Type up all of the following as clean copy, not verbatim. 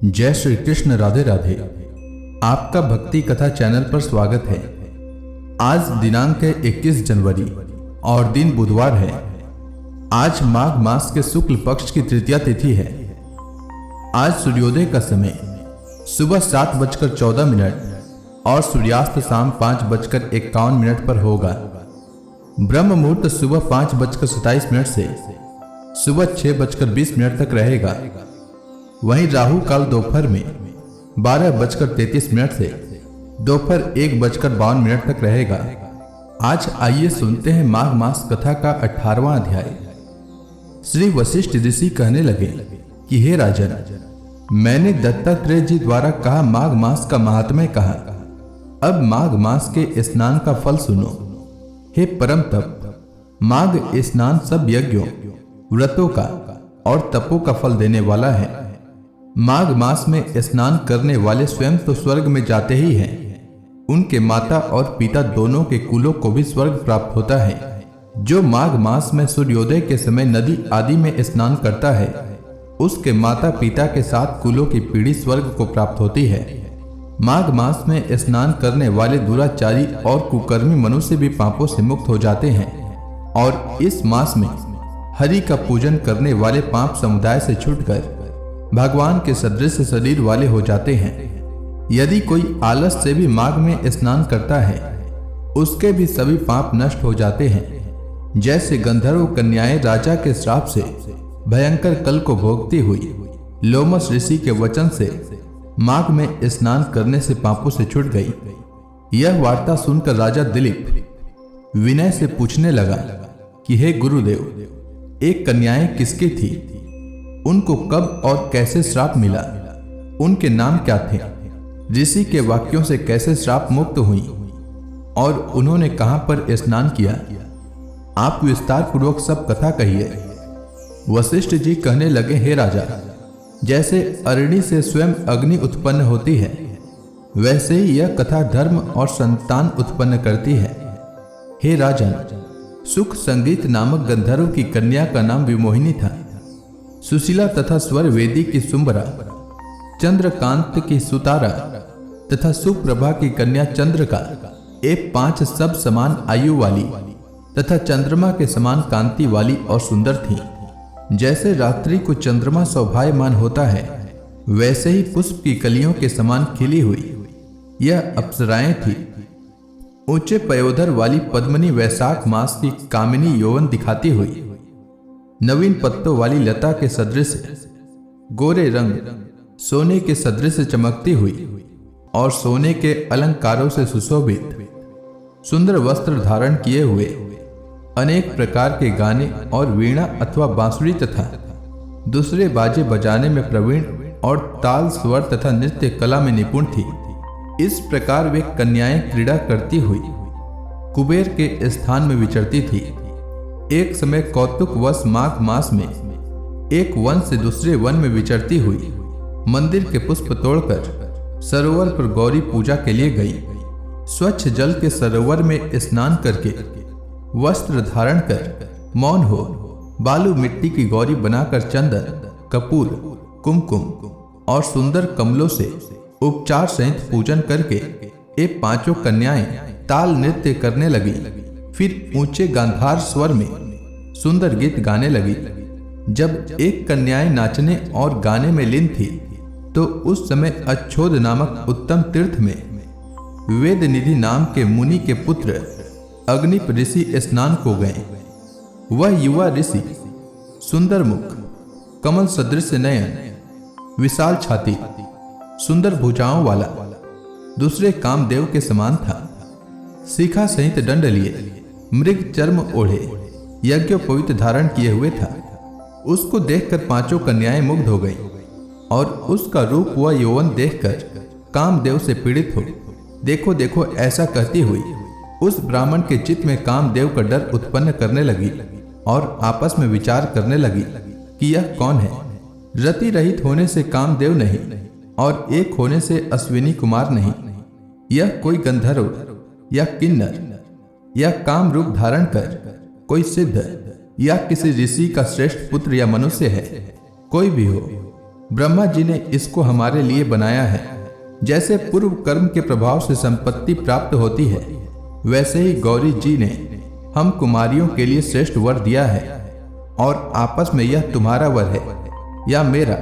जय श्री कृष्ण। राधे राधे। आपका भक्ति कथा चैनल पर स्वागत है। आज दिनांक है 21 जनवरी और दिन बुधवार है। आज माघ मास के शुक्ल पक्ष की तृतीया तिथि है। आज सूर्योदय का समय सुबह 7:14 और सूर्यास्त शाम 5:51 पर होगा। ब्रह्म मुहूर्त सुबह 5:27 से सुबह 6:20 तक रहेगा। वहीं राहु काल दोपहर में 12:33 से दोपहर 1:52 तक रहेगा। आज आइए सुनते हैं माघ मास कथा का 18वां अध्याय। श्री वशिष्ठ ऋषि कहने लगे कि हे राजन, मैंने दत्तात्रेय जी द्वारा कहा माघ मास का महात्म्य कहा। अब माघ मास के स्नान का फल सुनो। हे परम तप, माघ स्नान सब यज्ञों, व्रतों का और तपों का फल देने वाला है। माघ मास में स्नान करने वाले स्वयं तो स्वर्ग में जाते ही हैं, उनके माता और पिता दोनों के कुलों को भी स्वर्ग प्राप्त होता है। जो माघ मास में सूर्योदय के समय नदी आदि में स्नान करता है, उसके माता पिता के साथ कुलों की पीढ़ी स्वर्ग को प्राप्त होती है। माघ मास में स्नान करने वाले दुराचारी और कुकर्मी मनुष्य भी पापों से मुक्त हो जाते हैं और इस मास में हरि का पूजन करने वाले पाप समुदाय से छूटकर भगवान के सदृश शरीर वाले हो जाते हैं। यदि कोई आलस से भी माघ में स्नान करता है, उसके भी सभी पाप नष्ट हो जाते हैं। जैसे गंधर्व कन्याएं राजा के श्राप से भयंकर कल को भोगती हुई लोमस ऋषि के वचन से माघ में स्नान करने से पापों से छूट गई। यह वार्ता सुनकर राजा दिलीप विनय से पूछने लगा कि हे गुरुदेव, एक कन्याएं किसकी थी? उनको कब और कैसे श्राप मिला? उनके नाम क्या थे? ऋषि के वाक्यों से कैसे श्राप मुक्त हुई और उन्होंने कहां पर स्नान किया? आप विस्तार पूर्वक सब कथा कहिए। वशिष्ठ जी कहने लगे, हे राजा, जैसे अरणि से स्वयं अग्नि उत्पन्न होती है, वैसे ही यह कथा धर्म और संतान उत्पन्न करती है। हे राजन, सुख संगीत नामक गंधर्व की कन्या का नाम विमोहिनी था। सुशीला तथा स्वर वेदी की सुंबरा, चंद्रकांत की सुतारा तथा सुप्रभा की कन्या चंद्रका, एक 5 सब समान आयु वाली तथा चंद्रमा के समान कांति वाली और सुंदर थी। जैसे रात्रि को चंद्रमा शोभायमान होता है, वैसे ही पुष्प की कलियों के समान खिली हुई यह अप्सराएं थी। ऊंचे पयोधर वाली पद्मनी वैशाख मास की कामिनी यौवन दिखाती हुई, नवीन पत्तों वाली लता के सदृश गोरे रंग सोने के सदृश चमकती हुई और सोने के अलंकारों से सुशोभित सुंदर वस्त्र धारण किए हुए, अनेक प्रकार के गाने और वीणा अथवा बांसुरी तथा दूसरे बाजे बजाने में प्रवीण और ताल स्वर तथा नृत्य कला में निपुण थी। इस प्रकार वे कन्याएं क्रीड़ा करती हुई कुबेर के स्थान में विचरती थी। एक समय कौतुकवश माघ मास में एक वन से दूसरे वन में विचरती हुई मंदिर के पुष्प तोड़कर सरोवर पर गौरी पूजा के लिए गई। स्वच्छ जल के सरोवर में स्नान करके वस्त्र धारण कर मौन हो बालू मिट्टी की गौरी बनाकर चंदन, कपूर, कुमकुम और सुंदर कमलों से उपचार सहित पूजन करके ये 5 कन्याएं ताल नृत्य करने लगी। फिर ऊंचे गांधार स्वर में सुंदर गीत गाने लगी। जब एक कन्याएं नाचने और गाने में लीन थी, तो उस समय अच्छोद नामक उत्तम तीर्थ में वेद निधि नाम के मुनि के पुत्र अग्निप ऋषि स्नान को गए। वह युवा ऋषि सुंदर मुख, कमल सदृश नयन, विशाल छाती, सुंदर भुजाओं वाला, दूसरे कामदेव के समान था। शिखा सहित दंड लिए मृग चर्म ओढ़े यज्ञोपवीत धारण किए हुए था। उसको देखकर 5 कन्याएं मुग्ध हो गई और उसका रूप व यौवन देखकर कामदेव से पीड़ित हो देखो देखो ऐसा कहती हुई उस ब्राह्मण के चित्त में कामदेव का डर उत्पन्न करने लगी और आपस में विचार करने लगी कि यह कौन है। रति रहित होने से कामदेव नहीं और एक होने से अश्विनी कुमार नहीं। यह कोई गंधर्व या किन्नर या काम रूप धारण कर कोई सिद्ध या किसी ऋषि का श्रेष्ठ पुत्र या मनुष्य है। कोई भी हो, ब्रह्मा जी ने इसको हमारे लिए बनाया है। जैसे पूर्व कर्म के प्रभाव से संपत्ति प्राप्त होती है, वैसे ही गौरी जी ने हम कुमारियों के लिए श्रेष्ठ वर दिया है। और आपस में यह तुम्हारा वर है या मेरा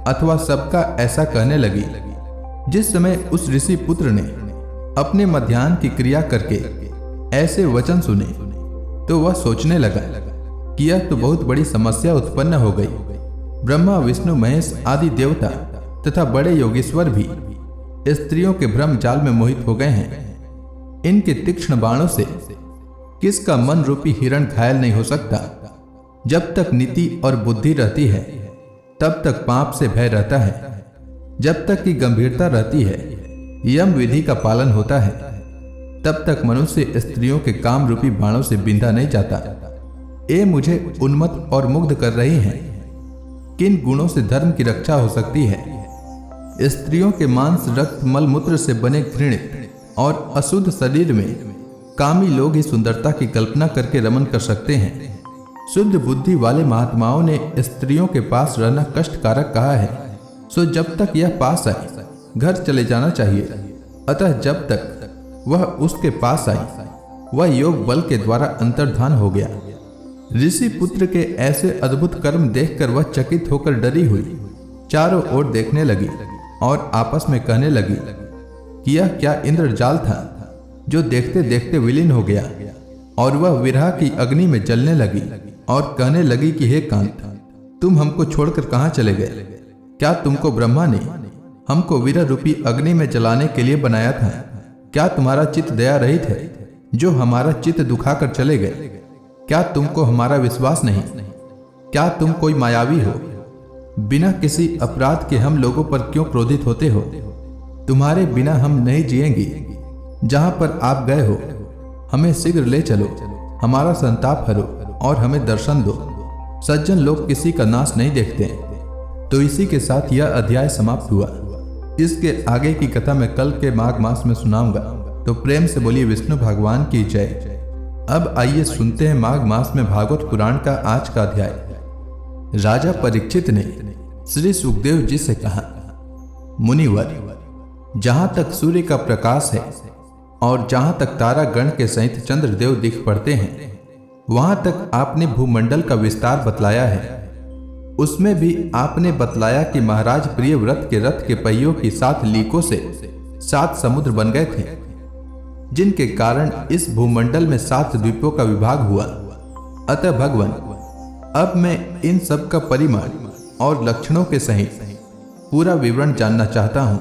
अथवा सबका, ऐसा कहने लगी। जिस समय उस ऋषि पुत्र ने अपने मध्याह्न की क्रिया करके ऐसे वचन सुने तो वह सोचने लगा कि यह तो बहुत बड़ी समस्या उत्पन्न हो गई। ब्रह्मा, विष्णु, महेश आदि देवता तथा बड़े योगेश्वर भी स्त्रियों के भ्रम जाल में मोहित हो गए हैं। इनके तीक्ष्ण बाणों से किसका मन रूपी हिरण घायल नहीं हो सकता। जब तक नीति और बुद्धि रहती है तब तक पाप से भय रहता है। जब तक की गंभीरता रहती है, यम विधि का पालन होता है, तब तक मनुष्य स्त्रियों के काम रूपी बाणों से बिंधा नहीं जाता। ये मुझे उन्मत्त और मुग्ध कर रही हैं। किन गुणों से धर्म की रक्षा हो सकती है? स्त्रियों के मांस, रक्त, मल मूत्र से बने घृणित और अशुद्ध शरीर में कामी लोग ही सुंदरता की कल्पना करके रमन कर सकते हैं। शुद्ध बुद्धि वाले महात्माओं ने स्त्रियों के पास रहना कष्टकारक कहा है। सो जब तक यह पास आए, घर चले जाना चाहिए। अतः जब तक वह उसके पास आई, वह योग बल के द्वारा अंतर्धान हो गया। ऋषि पुत्र के ऐसे अद्भुत कर्म देखकर वह चकित होकर डरी हुई चारों ओर देखने लगी और आपस में कहने लगी कि यह क्या इंद्रजाल था जो देखते देखते विलीन हो गया। और वह विरह की अग्नि में जलने लगी और कहने लगी कि हे कांत, तुम हमको छोड़कर कहाँ चले गए? क्या तुमको ब्रह्मा ने हमको विरह रूपी अग्नि में जलाने के लिए बनाया था? क्या तुम्हारा चित्त दया रहित है जो हमारा चित्त दुखाकर चले गए? क्या तुमको हमारा विश्वास नहीं? क्या तुम कोई मायावी हो? बिना किसी अपराध के हम लोगों पर क्यों क्रोधित होते हो? तुम्हारे बिना हम नहीं जिएंगे। जहां पर आप गए हो, हमें शीघ्र ले चलो, हमारा संताप हरो और हमें दर्शन दो। सज्जन लोग किसी का नाश नहीं देखते। तो इसी के साथ यह अध्याय समाप्त हुआ। इसके आगे की कथा मैं कल के माघ मास में सुनाऊंगा। तो प्रेम से बोलिए विष्णु भगवान की जय। अब आइए सुनते हैं माघ मास में भागवत पुराण का आज का अध्याय। राजा परीक्षित ने श्री सुखदेव जी से कहा, मुनिवर, जहां तक सूर्य का प्रकाश है और जहां तक तारा गण के सहित चंद्रदेव दिख पड़ते हैं, वहां तक आपने भूमंडल का विस्तार बतलाया है। उसमें भी आपने बतलाया कि महाराज प्रियव्रत के रथ के पहियों की 7 लीकों से 7 समुद्र बन गए थे, जिनके कारण इस भूमंडल में 7 द्वीपों का विभाग हुआ। अतः भगवान, अब मैं इन सब का परिमाण और लक्षणों के सहित पूरा विवरण जानना चाहता हूं,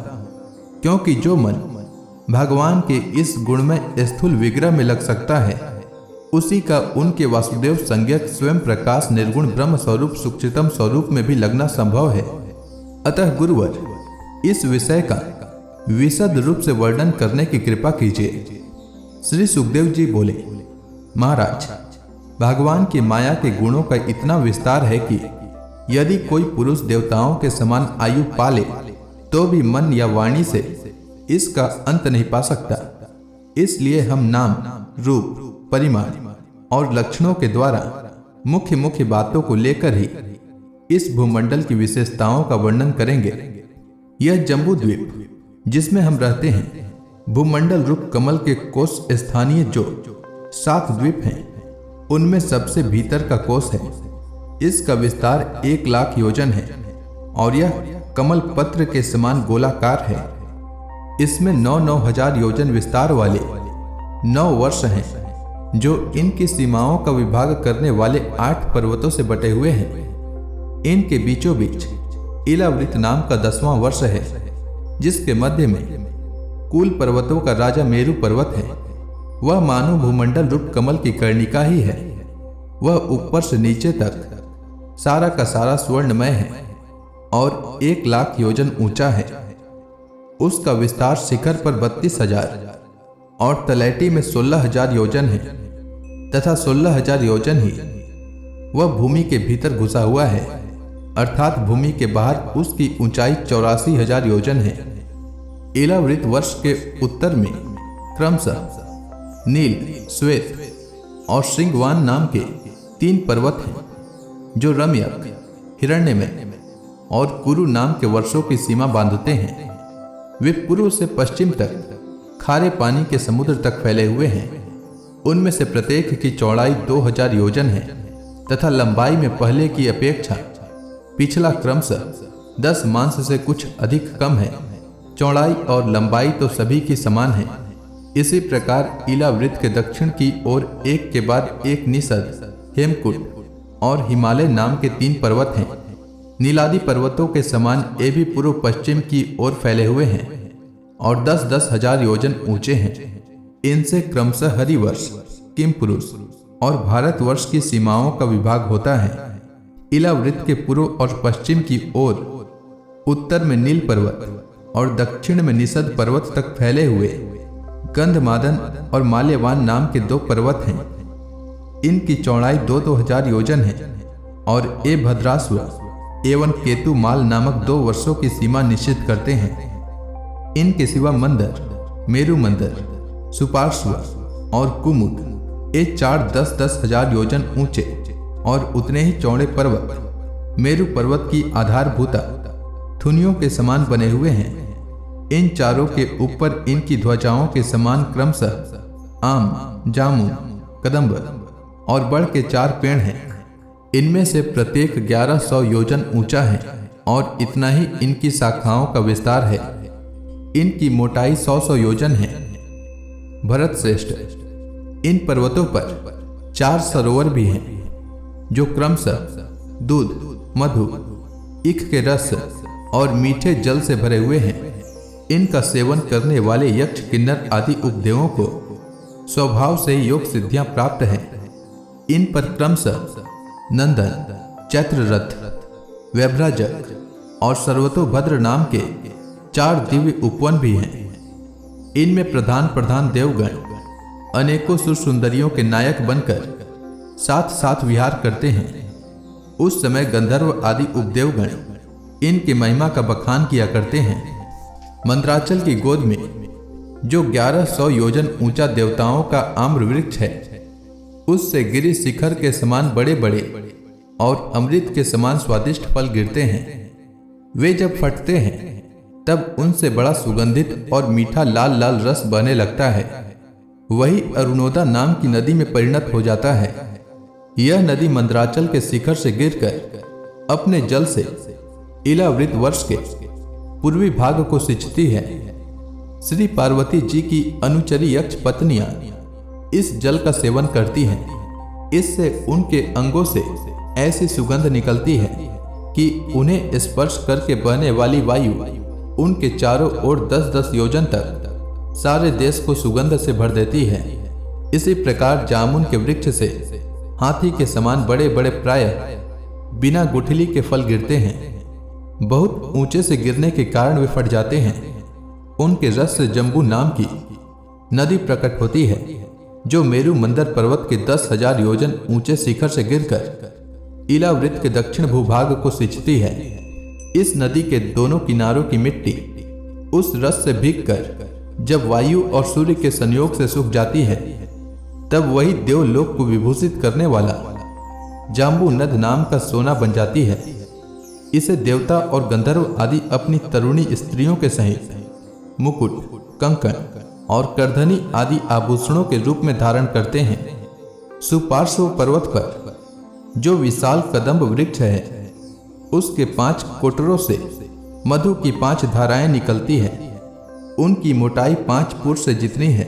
क्योंकि जो मन भगवान के इस गुण में स्थूल विग्रह में लग सकता है, उसी का उनके वासुदेव संज्ञक स्वयं प्रकाश निर्गुण ब्रह्म स्वरूप सुक्षितम स्वरूप में भी लगना संभव है। अतः गुरुवर, इस विषय का विशद रूप से वर्णन करने की कृपा कीजिए। श्री सुखदेव जी बोले, महाराज, भगवान की माया के गुणों का इतना विस्तार है कि यदि कोई पुरुष देवताओं के समान आयु पाले तो भी मन या वाणी से इसका अंत नहीं पा सकता। इसलिए हम नाम, रूप, परिमाण और लक्षणों के द्वारा मुख्य मुख्य बातों को लेकर ही इस भूमंडल की विशेषताओं का वर्णन करेंगे। यह जम्बू द्वीप जिसमें हम रहते हैं, भूमंडल रूप कमल के कोष स्थानीय जो 7 द्वीप हैं, उनमें सबसे भीतर का कोष है। इसका विस्तार 1 लाख योजन है और यह कमल पत्र के समान गोलाकार है। इसमें 9-9 हजार योजन विस्तार वाले 9 वर्ष हैं, जो इनकी सीमाओं का विभाग करने वाले 8 पर्वतों से बटे हुए हैं। इनके बीचों बीच इलावृत नाम का 10वां वर्ष है, जिसके मध्य में कुल पर्वतों का राजा मेरु पर्वत है। वह मानो भूमंडल रूप कमल की कर्णिका ही है। वह ऊपर से नीचे तक सारा का सारा स्वर्णमय है और 1 लाख योजन ऊंचा है। उसका विस्तार शिखर पर 32,000 और तलैटी में 16,000 योजन है तथा 16,000 योजन ही वह भूमि के भीतर घुसा हुआ है, अर्थात भूमि के बाहर उसकी ऊंचाई 84,000 योजन है। इलावृत वर्ष के उत्तर में क्रमशः नील, श्वेत और श्रृंगवान नाम के 3 पर्वत हैं, जो रम्यक, हिरण्यमय और कुरु नाम के वर्षों की सीमा बांधते हैं। वे पूर्व से पश्चिम तक खारे पानी के समुद्र तक फैले हुए हैं। उनमें से प्रत्येक की चौड़ाई 2000 योजन है तथा लंबाई में पहले की अपेक्षा पिछला क्रमशः 10 मांस से कुछ अधिक कम है। चौड़ाई और लंबाई तो सभी की समान है। इसी प्रकार इलावृत के दक्षिण की ओर एक के बाद एक निषद, हेमकूट और हिमालय नाम के 3 पर्वत हैं। नीलादि पर्वतों के समान ये भी पूर्व पश्चिम की ओर फैले हुए हैं और 10-10 हजार योजन ऊंचे हैं। इनसे क्रमशः हरिवर्ष, किमपुरुष और भारतवर्ष की सीमाओं का विभाग होता है। इलावृत के पूर्व और पश्चिम की ओर उत्तर में नील पर्वत और दक्षिण में निषद पर्वत तक फैले हुए गंधमादन और माल्यवान नाम के 2 पर्वत हैं। इनकी चौड़ाई 2-2 हजार योजन है और ये भद्रास्व एवं केतुमाल नामक 2 वर्षों की सीमा निश्चित करते हैं। इनके सिवा मंदर, मेरु मंदर, सुपार्श्व और कुमुद ये 4-10-10 हजार योजन ऊंचे और उतने ही चौड़े पर्वत मेरु पर्वत की आधारभूता थुनियों के समान बने हुए हैं। इन चारों के ऊपर इनकी ध्वजाओं के समान क्रमशः आम, जामुन, कदम्ब और बड़ के 4 पेड़ हैं। इनमें से प्रत्येक 1100 योजन ऊंचा है और इतना ही इनकी शाखाओं का विस्तार है। इनकी मोटाई 100 योजन है। भरत श्रेष्ठ, इन पर्वतों पर 4 सरोवर भी हैं जो क्रमशः दूध, मधु, ईख के रस और मीठे जल से भरे हुए हैं। इनका सेवन करने वाले यक्ष, किन्नर आदि उपदेवों को स्वभाव से योग सिद्धियां प्राप्त हैं। इन पर क्रमशः नंदन, चैत्ररथ, व्यभ्राजक और सर्वतोभद्र नाम के 4 दिव्य उपवन भी हैं। इनमें प्रधान प्रधान देवगण अनेकों सुरसुंदरियों के नायक बनकर साथ साथ विहार करते हैं। उस समय गंधर्व आदि उपदेवगण इनकी महिमा का बखान किया करते हैं। मंदराचल की गोद में जो 1100 योजन ऊंचा देवताओं का आम्र वृक्ष है, उससे गिरि शिखर के समान बड़े बड़े और अमृत के समान स्वादिष्ट फल गिरते हैं। वे जब फटते हैं तब उनसे बड़ा सुगंधित और मीठा लाल लाल रस बहने लगता है। वही अरुणोदा नाम की नदी में परिणत हो जाता है। यह नदी मंदराचल के शिखर से गिरकर अपने जल से इलावृत वर्ष के पूर्वी भाग को सिंचती है। श्री पार्वती जी की अनुचरी यक्ष पत्नियां इस जल का सेवन करती हैं। इससे उनके अंगों से ऐसी सुगंध निकलती है कि उन्हें स्पर्श करके बहने वाली वायु उनके चारों ओर 10-10 योजन तक सारे देश को सुगंध से भर देती है। इसी प्रकार जामुन के वृक्ष से हाथी के समान बड़े बड़े प्रायः बिना गुठली के फल गिरते हैं। बहुत ऊंचे से गिरने के कारण वे फट जाते हैं। उनके रस से जम्बू नाम की नदी प्रकट होती है जो मेरु मंदर पर्वत के 10,000 योजन ऊंचे शिखर से गिरकर इलावृत के दक्षिण भूभाग को सिंचती है। इस नदी के दोनों किनारों की मिट्टी उस रस से भीगकर जब वायु और सूर्य के संयोग से सूख जाती है, तब वही देवलोक को विभूषित करने वाला जाम्बू नद नाम का सोना बन जाती है। इसे देवता और गंधर्व आदि अपनी तरुणी स्त्रियों के सहित मुकुट, कंकण और करधनी आदि आभूषणों के रूप में धारण करते हैं। सुपार्श्व पर्वत पर जो विशाल कदम्ब वृक्ष है, उसके 5 कोटरों से मधु की 5 धाराएं निकलती है। उनकी मोटाई 5 पुर से जितनी है।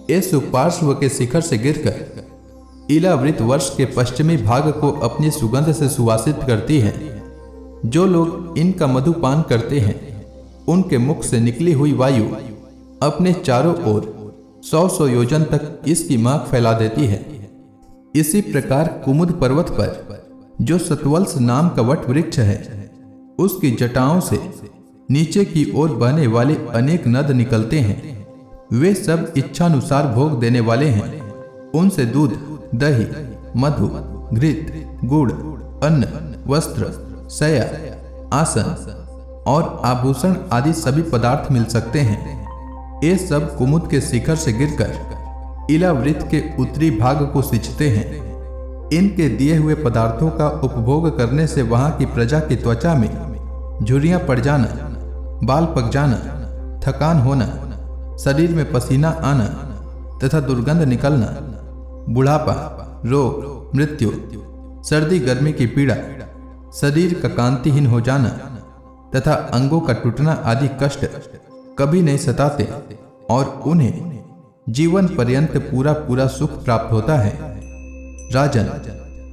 ये सुपार्श्व के शिखर से गिरकर इलावृत वर्ष के पश्चिमी भाग को अपनी सुगंध से सुवासित करती है। जो लोग इनका मधुपान करते हैं, उनके मुख से निकली हुई वायु अपने चारों ओर 100 योजन तक इसकी महक फैला देती है। इसी प्रकार कुमुद पर्वत पर जो सतवल्स नाम का वट वृक्ष है, उसकी जटाओं से नीचे की ओर बहने वाले अनेक नद निकलते हैं। वे सब इच्छानुसार भोग देने वाले हैं। उनसे दूध, दही, मधु, घृत, गुड़, अन्न, वस्त्र, शया, आसन और आभूषण आदि सभी पदार्थ मिल सकते हैं। ये सब कुमुद के शिखर से गिरकर इलावृत के उत्तरी भाग को सिंचते हैं। इनके दिए हुए पदार्थों का उपभोग करने से वहां की प्रजा की त्वचा में झुर्रियां पड़ जाना, बाल पक जाना, थकान होना, शरीर में पसीना आना तथा दुर्गंध निकलना, बुढ़ापा, रोग, मृत्यु, सर्दी गर्मी की पीड़ा, शरीर का कांतिहीन हो जाना तथा अंगों का टूटना आदि कष्ट कभी नहीं सताते और उन्हें जीवन पर्यंत पूरा पूरा सुख प्राप्त होता है। राजन,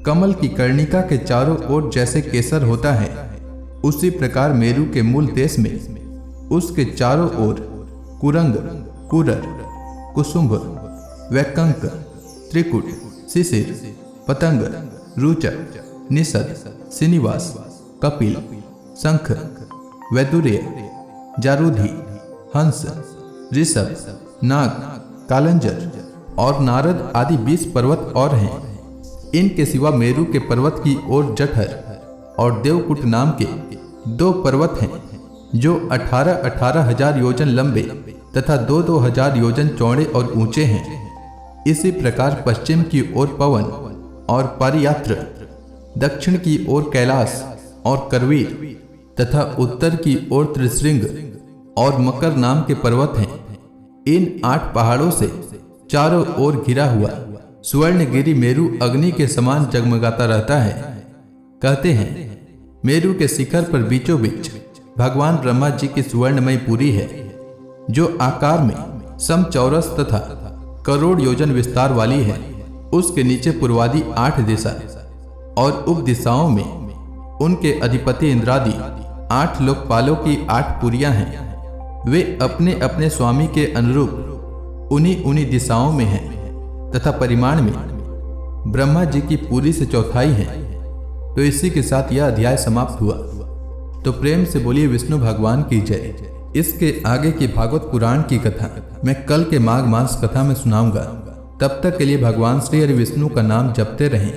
कमल की कर्णिका के चारों ओर जैसे केसर होता है, उसी प्रकार मेरु के मूल देश में उसके चारों ओर कुरंग, कुरर, कुसुम्भ, वैकंक, त्रिकुट, शिशिर, पतंग, रुचक, निषद, श्रीनिवास, कपिल, शंख, वैदुर्य, जारूधी, हंस, ऋषभ, नाग, कालंजर और नारद आदि 20 पर्वत और हैं। इनके सिवा मेरु के पर्वत की ओर जठर और देवकुट नाम के 2 पर्वत हैं, जो 18,000 हजार योजन लंबे तथा 2,000 हजार योजन चौड़े और ऊंचे हैं। इसी प्रकार पश्चिम की ओर पवन और पारियात्र, दक्षिण की ओर कैलाश और करवीर तथा उत्तर की ओर त्रिशृंग और मकर नाम के पर्वत हैं। इन 8 पहाड़ों से चारों ओर घिरा हुआ स्वर्णगिरि मेरु अग्नि के समान जगमगाता रहता है। कहते हैं मेरु के शिखर पर बीचों बीच भगवान ब्रह्मा जी की सुवर्णमयी पुरी है, जो आकार में समचौरस तथा करोड़ योजन विस्तार वाली है। उसके नीचे पूर्वादि 8 दिशा और उप दिशाओं में उनके अधिपति इंद्रादि 8 लोकपालों की 8 पुरियां हैं। वे अपने अपने स्वामी के अनुरूप उन्हीं दिशाओं में हैं तथा परिमाण में ब्रह्मा जी की पूरी से चौथाई है। तो इसी के साथ यह अध्याय समाप्त हुआ। तो प्रेम से बोलिए विष्णु भगवान की जय। इसके आगे की भागवत पुराण की कथा मैं कल के माघ मास कथा में सुनाऊंगा। तब तक के लिए भगवान श्री हरि विष्णु का नाम जपते रहें।